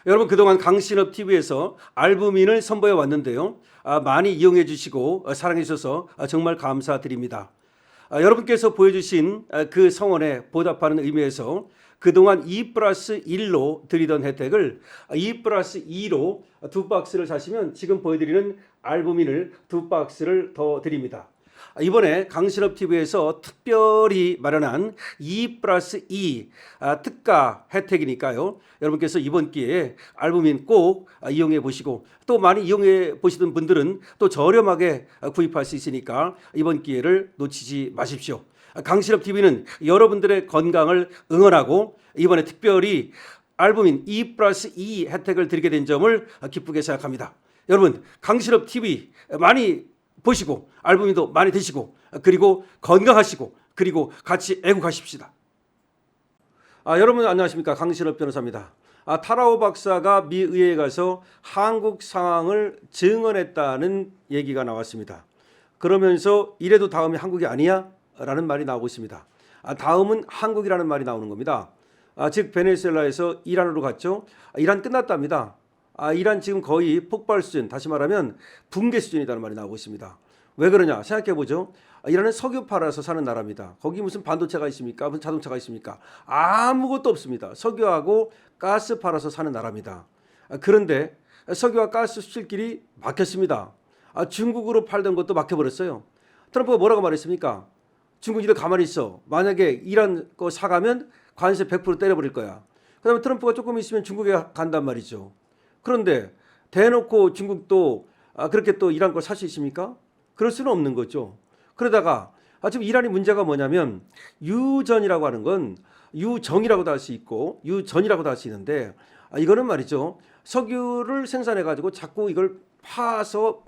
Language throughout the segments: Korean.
여러분 그동안 강신업 TV에서 알부민을 선보여 왔는데요. 많이 이용해 주시고 사랑해 주셔서 정말 감사드립니다. 여러분께서 보여주신 그 성원에 보답하는 의미에서 그동안 2+1로 드리던 혜택을 2+2로 두 박스를 사시면 지금 보여드리는 알부민을 두 박스를 더 드립니다. 이번에 강신업 TV에서 특별히 마련한 2+2 특가 혜택이니까요. 여러분께서 이번 기회에 알부민 꼭 이용해 보시고 또 많이 이용해 보시던 분들은 또 저렴하게 구입할 수 있으니까 이번 기회를 놓치지 마십시오. 강신업 TV는 여러분들의 건강을 응원하고 이번에 특별히 알부민 2+2 혜택을 드리게 된 점을 기쁘게 생각합니다. 여러분 강신업 TV 많이 보시고 알부민도 많이 드시고 그리고 건강하시고 그리고 같이 애국하십시다. 여러분 안녕하십니까, 강신업 변호사입니다. 타라오 박사가 미 의회에 가서 한국 상황을 증언했다는 얘기가 나왔습니다. 그러면서 이래도 다음이 한국이 아니야? 라는 말이 나오고 있습니다. 다음은 한국이라는 말이 나오는 겁니다. 즉 베네수엘라에서 이란으로 갔죠. 이란 끝났답니다. 이란 지금 거의 폭발 수준, 다시 말하면 붕괴 수준이라는 말이 나오고 있습니다. 왜 그러냐 생각해 보죠. 이란은 석유 팔아서 사는 나라입니다. 거기 무슨 반도체가 있습니까? 무슨 자동차가 있습니까? 아무것도 없습니다. 석유하고 가스 팔아서 사는 나라입니다. 그런데 석유와 가스 수출길이 막혔습니다. 중국으로 팔던 것도 막혀버렸어요. 트럼프가 뭐라고 말했습니까? 중국 이들 가만히 있어. 만약에 이란 거 사가면 관세 100% 때려버릴 거야. 그 다음에 트럼프가 조금 있으면 중국에 간단 말이죠. 그런데 대놓고 중국도 그렇게 또 이란 걸 살 수 있습니까? 그럴 수는 없는 거죠. 그러다가 지금 이란이 문제가 뭐냐면 유전이라고 하는 건 유정이라고도 할 수 있고 유전이라고도 할 수 있는데 이거는 말이죠. 석유를 생산해 가지고 자꾸 이걸 파서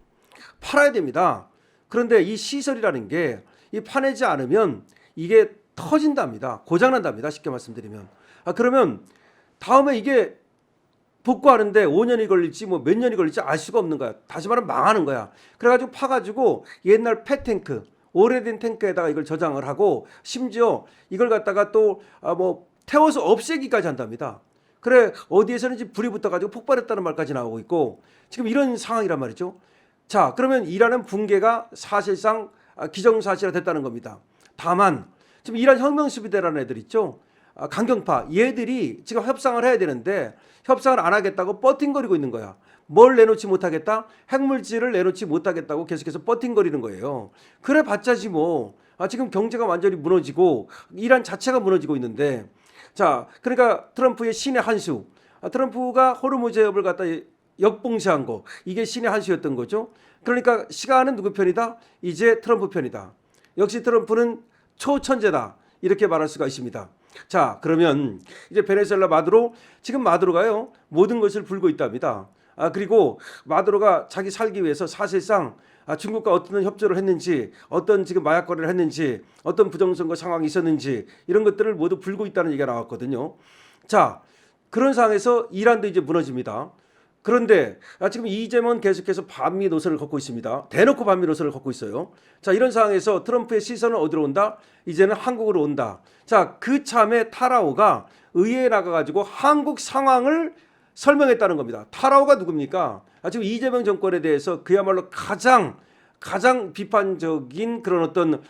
팔아야 됩니다. 그런데 이 시설이라는 게 이 파내지 않으면 이게 터진답니다. 고장난답니다. 쉽게 말씀드리면. 그러면 다음에 이게 복구하는데 5년이 걸릴지 뭐 몇 년이 걸릴지 알 수가 없는 거야. 다시 말하면 망하는 거야. 그래가지고 파가지고 옛날 폐탱크, 오래된 탱크에다가 이걸 저장을 하고 심지어 이걸 갖다가 또 뭐 태워서 없애기까지 한답니다. 그래 어디에서는지 불이 붙어가지고 폭발했다는 말까지 나오고 있고 지금 이런 상황이란 말이죠. 자, 그러면 이란은 붕괴가 사실상 기정사실화 됐다는 겁니다. 다만 지금 이란 혁명수비대라는 애들 있죠. 강경파 얘들이 지금 협상을 해야 되는데 협상을 안 하겠다고 버팅거리고 있는 거야. 뭘 내놓지 못하겠다? 핵물질을 내놓지 못하겠다고 계속해서 버팅거리는 거예요. 그래 봤자지 뭐. 지금 경제가 완전히 무너지고 이란 자체가 무너지고 있는데 자, 그러니까 트럼프의 신의 한 수. 트럼프가 호르무즈 해협을 갖다 역봉쇄한 거 이게 신의 한 수였던 거죠. 그러니까 시간은 누구 편이다? 이제 트럼프 편이다. 역시 트럼프는 초천재다 이렇게 말할 수가 있습니다. 자, 그러면 이제 베네수엘라 마두로, 지금 마두로가요 모든 것을 불고 있답니다. 그리고 마두로가 자기 살기 위해서 사실상 중국과 어떤 협조를 했는지, 어떤 지금 마약 거래를 했는지, 어떤 부정선거 상황이 있었는지 이런 것들을 모두 불고 있다는 얘기가 나왔거든요. 자, 그런 상황에서 이란도 이제 무너집니다. 그런데 지금 이재명은 계속해서 반미 노선을 걷고 있습니다. 대놓고 반미 노선을 걷고 있어요. 자, 이런 상황에서 트럼프의 시선은 어디로 온다? 이제는 한국으로 온다. 자, 그 참에 타라오가 의회에 나가가지고 한국 상황을 설명했다는 겁니다. 타라오가 누굽니까? 지금 이재명 정권에 대해서 그야말로 가장 비판적인 그런 어떤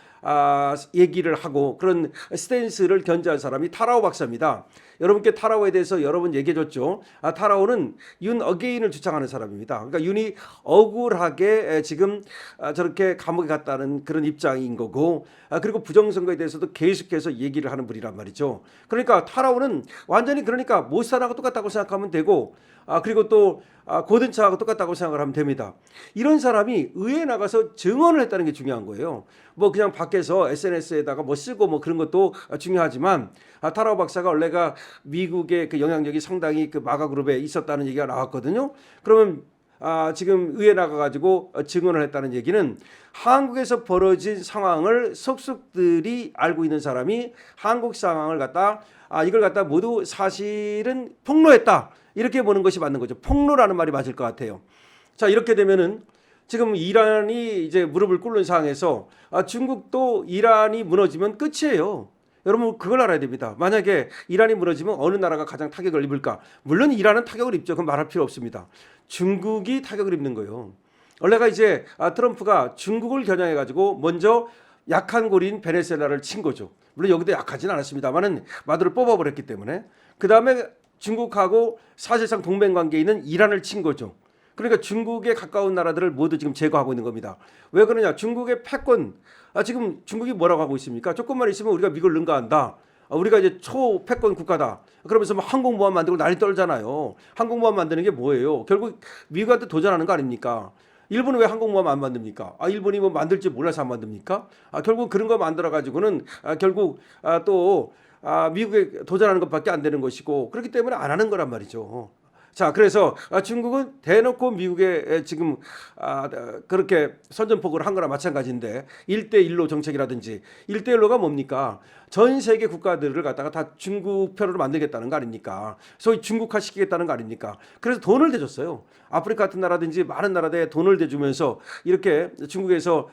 얘기를 하고 그런 스탠스를 견지한 사람이 타라오 박사입니다. 여러분께 타라오에 대해서 여러 번 얘기해줬죠. 타라오는 윤 어게인을 주창하는 사람입니다. 그러니까 윤이 억울하게 지금 저렇게 감옥에 갔다는 그런 입장인 거고, 그리고 부정선거에 대해서도 계속해서 얘기를 하는 분이란 말이죠. 그러니까 타라오는 완전히 그러니까 모산하고 똑같다고 생각하면 되고, 그리고 또 고든차하고 똑같다고 생각을 하면 됩니다. 이런 사람이 의회에 나가서 증언을 했다는 게 중요한 거예요. 뭐 그냥 밖에서 SNS에다가 뭐 쓰고 뭐 그런 것도 중요하지만 타라오 박사가 원래가 미국의 그 영향력이 상당히 그 마가 그룹에 있었다는 얘기가 나왔거든요. 그러면 지금 의회에 나가가지고 증언을 했다는 얘기는 한국에서 벌어진 상황을 속속들이 알고 있는 사람이 한국 상황을 갖다 이걸 갖다 모두 사실은 폭로했다 이렇게 보는 것이 맞는 거죠. 폭로라는 말이 맞을 것 같아요. 자, 이렇게 되면은 지금 이란이 이제 무릎을 꿇는 상황에서 중국도 이란이 무너지면 끝이에요. 여러분 그걸 알아야 됩니다. 만약에 이란이 무너지면 어느 나라가 가장 타격을 입을까? 물론 이란은 타격을 입죠. 그건 말할 필요 없습니다. 중국이 타격을 입는 거예요. 원래가 이제 트럼프가 중국을 겨냥해 가지고 먼저 약한 고리인 베네수엘라를 친 거죠. 물론 여기도 약하진 않았습니다만은 마두를 뽑아버렸기 때문에 그 다음에 중국하고 사실상 동맹 관계에 있는 이란을 친 거죠. 그러니까 중국에 가까운 나라들을 모두 지금 제거하고 있는 겁니다. 왜 그러냐? 중국의 패권, 지금 중국이 뭐라고 하고 있습니까? 조금만 있으면 우리가 미국을 능가한다. 우리가 이제 초패권 국가다. 그러면서 막 항공모함 만들고 난리 떨잖아요. 항공모함 만드는 게 뭐예요? 결국 미국한테 도전하는 거 아닙니까? 일본은 왜 항공모함 안 만듭니까? 일본이 뭐 만들지 몰라서 안 만듭니까? 결국 그런 거 만들어 가지고는 결국 또 미국에 도전하는 것밖에 안 되는 것이고 그렇기 때문에 안 하는 거란 말이죠. 자, 그래서 중국은 대놓고 미국에 지금 그렇게 선전포고를 한 거나 마찬가지인데 1대1로 정책이라든지 1대1로가 뭡니까? 전 세계 국가들을 갖다가 다 중국 편으로 만들겠다는 거 아닙니까? 소위 중국화 시키겠다는 거 아닙니까? 그래서 돈을 대줬어요. 아프리카 같은 나라든지 많은 나라에 돈을 대주면서 이렇게 중국에서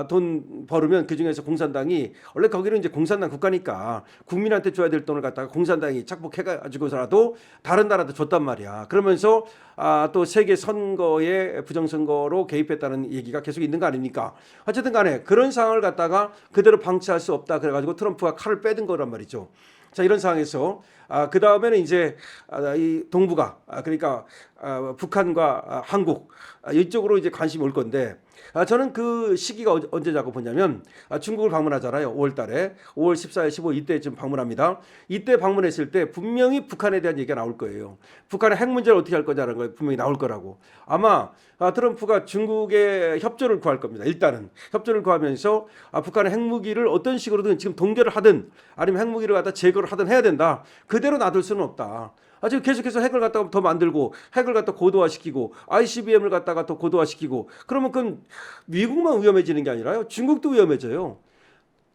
돈 벌으면 그중에서 공산당이 원래 거기는 이제 공산당 국가니까 국민한테 줘야 될 돈을 갖다가 공산당이 착복해가지고서라도 다른 나라도 줬단 말이야. 그러면서 또 세계 선거에 부정선거로 개입했다는 얘기가 계속 있는 거 아닙니까? 어쨌든 간에 그런 상황을 갖다가 그대로 방치할 수 없다 그래가지고 트럼프가 칼을 빼든 거란 말이죠. 자, 이런 상황에서 그 다음에는 이제 이 동북아 그러니까 북한과 한국 이쪽으로 이제 관심이 올 건데 저는 그 시기가 언제냐고 보냐면 중국을 방문하잖아요. 5월 달에 5월 14일 15일 이때쯤 방문합니다. 이때 방문했을 때 분명히 북한에 대한 얘기가 나올 거예요. 북한의 핵 문제를 어떻게 할 거냐는 거 분명히 나올 거라고. 아마 트럼프가 중국의 협조를 구할 겁니다. 일단은 협조를 구하면서 북한의 핵무기를 어떤 식으로든 지금 동결을 하든 아니면 핵무기를 갖다 제거를 하든 해야 된다. 그대로 놔둘 수는 없다. 지금 계속해서 핵을 갖다가 더 만들고 핵을 갖다 고도화시키고 ICBM을 갖다가 더 고도화시키고 그러면 그건 미국만 위험해지는 게 아니라요. 중국도 위험해져요.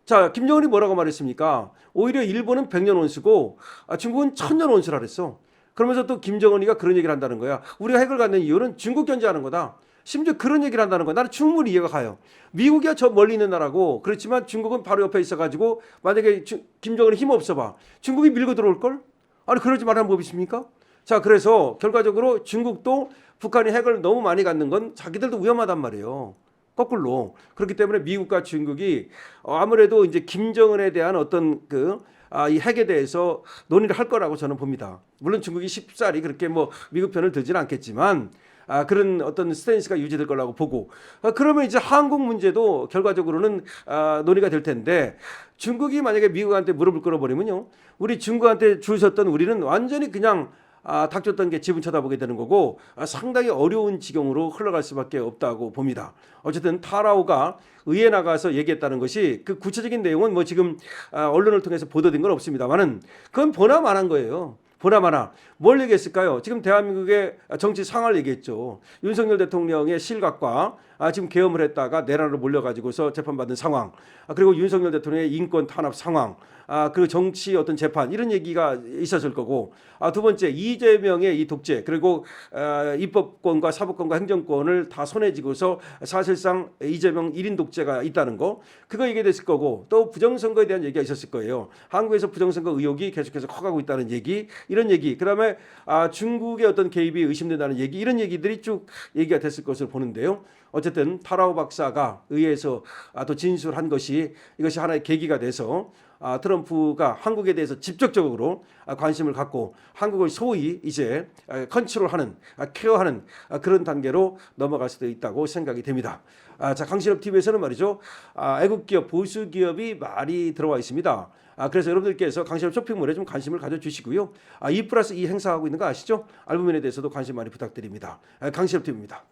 자, 김정은이 뭐라고 말했습니까? 오히려 일본은 100년 원수고 중국은 1000년 원수라 그랬어. 그러면서 또 김정은이가 그런 얘기를 한다는 거야. 우리가 핵을 갖는 이유는 중국 견제하는 거다. 심지어 그런 얘기를 한다는 거야. 나는 충분히 이해가 가요. 미국이야 저 멀리 있는 나라고 그렇지만 중국은 바로 옆에 있어가지고 만약에 김정은이 힘 없어 봐. 중국이 밀고 들어올 걸? 아니 그러지 말라는 법이 있습니까? 자, 그래서 결과적으로 중국도 북한이 핵을 너무 많이 갖는 건 자기들도 위험하단 말이에요. 거꾸로. 그렇기 때문에 미국과 중국이 아무래도 이제 김정은에 대한 어떤 이 핵에 대해서 논의를 할 거라고 저는 봅니다. 물론 중국이 쉽사리 그렇게 뭐 미국 편을 들지는 않겠지만 그런 어떤 스탠스가 유지될 거라고 보고 그러면 이제 한국 문제도 결과적으로는 논의가 될 텐데 중국이 만약에 미국한테 무릎을 꿇어버리면요. 우리 중국한테 줄 섰던 우리는 완전히 그냥 닥쳤던 게 지분 쳐다보게 되는 거고 상당히 어려운 지경으로 흘러갈 수밖에 없다고 봅니다. 어쨌든 타라오가 의회에 나가서 얘기했다는 것이 그 구체적인 내용은 뭐 지금 언론을 통해서 보도된 건 없습니다만은 그건 보나마난 거예요. 보나마나 뭘 얘기했을까요? 지금 대한민국의 정치 상황을 얘기했죠. 윤석열 대통령의 실각과 지금 계엄을 했다가 내란으로 몰려가지고서 재판받은 상황, 그리고 윤석열 대통령의 인권 탄압 상황, 그 정치 어떤 재판 이런 얘기가 있었을 거고, 두 번째 이재명의 이 독재 그리고 입법권과 사법권과 행정권을 다 손에 쥐고서 사실상 이재명 1인 독재가 있다는 거 그거 얘기됐을 거고, 또 부정선거에 대한 얘기가 있었을 거예요. 한국에서 부정선거 의혹이 계속해서 커가고 있다는 얘기, 이런 얘기, 그다음에 중국의 어떤 개입이 의심된다는 얘기, 이런 얘기들이 쭉 얘기가 됐을 것으로 보는데요. 어쨌든 타라오 박사가 의회에서 또 진술한 것이 이것이 하나의 계기가 돼서 트럼프가 한국에 대해서 직접적으로 관심을 갖고 한국을 소위 이제 컨트롤하는, 케어하는 그런 단계로 넘어갈 수도 있다고 생각이 됩니다. 자, 강신업 TV에서는 말이죠, 애국 기업, 보수 기업이 많이 들어와 있습니다. 그래서 여러분들께서 강신업 쇼핑몰에 좀 관심을 가져주시고요. 2+2 행사하고 있는 거 아시죠? 알부민에 대해서도 관심 많이 부탁드립니다. 강신업 TV입니다.